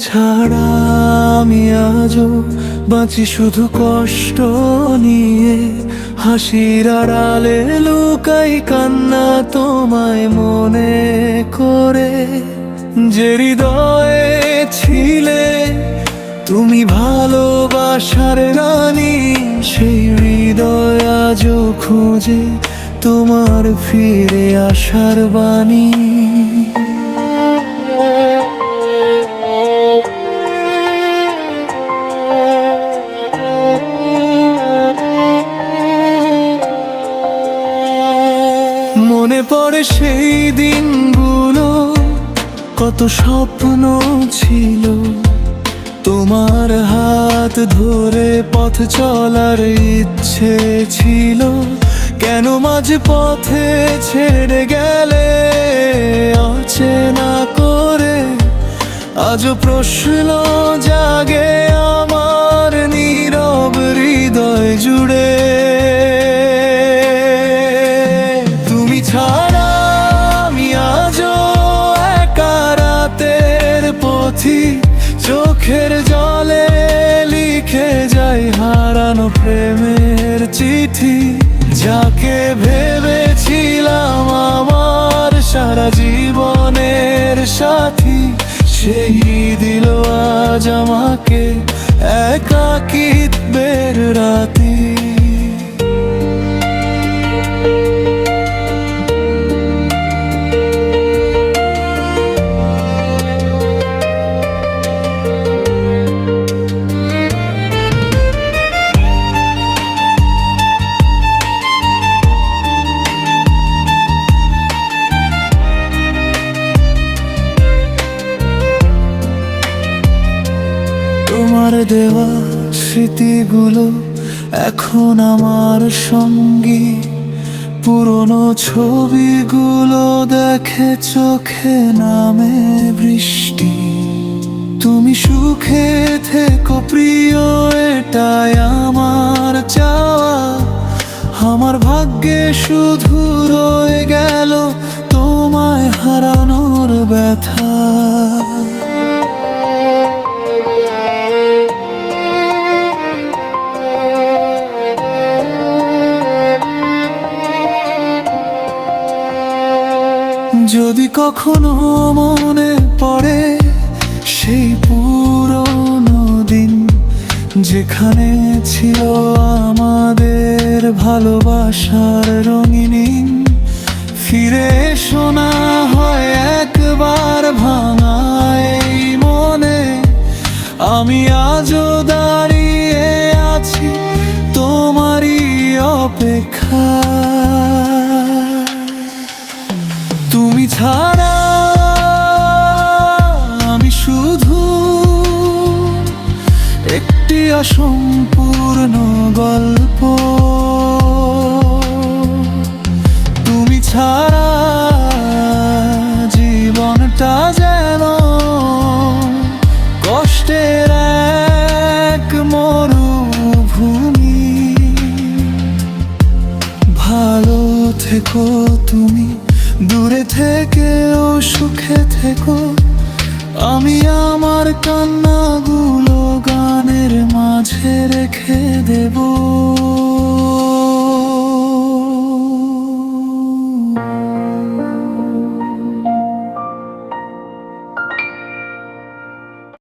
ছাড়া আমি আজও বাঁচি শুধু কষ্ট নিয়ে, হাসির আড়ালে লুকাই কান্না তোমায় মনে করে। যে হৃদয়ে ছিলে তুমি ভালোবাসার রানী, সেই হৃদয় আজও খুঁজে তোমার ফিরে আসার বাণী। মনে পড়ে সেই দিনগুলো, কত স্বপ্ন ছিল, তোমার হাত ধরে পথ চলার ইচ্ছে ছিল। কেন মাঝে পথে ছেড়ে গেলে অচেনা করে, আজও প্রশ্ন জাগে আমার নীরব হৃদয় জুড়ে। তুমি ছাড়া আমি আজও একা রাতের পথিক, চোখের জলে লিখে যাই হারানো প্রেমের চিঠি। যাকে ভেবেছিলাম আমার সারা জীবনের সাথী, সেই দিল আজ আমাকে একাকিত্বের রাতি। তোমার দেওয়া স্মৃতিগুলো এখন আমার সঙ্গী, পুরনো ছবিগুলো দেখে চোখে নামে বৃষ্টি। তুমি সুখে থেকো প্রিয়, এটাই আমার চাওয়া। আমার ভাগ্যে শুধু রয়ে গেল তোমায় হারানোর ব্যথা। যদি কখনো মনে পড়ে সেই পুরনো দিন, যেখানে ছিল আমাদের ভালোবাসার রঙিন, ফিরে এসো না হয় একবার ভাঙায় মনে। আমি আজও দাঁড়িয়ে আছি তোমারই অপেক্ষা। তুমি ছাড়া আমি শুধু একটি অসম্পূর্ণ গল্প। তুমি ছাড়া জীবনটা যেন কষ্টের এক মরুভূমি। ভালো থেকো তুমি, দূরে থেকেও সুখে থেকো। আমি আমার কান্নাগুলো গানের মাঝে রেখে দেব।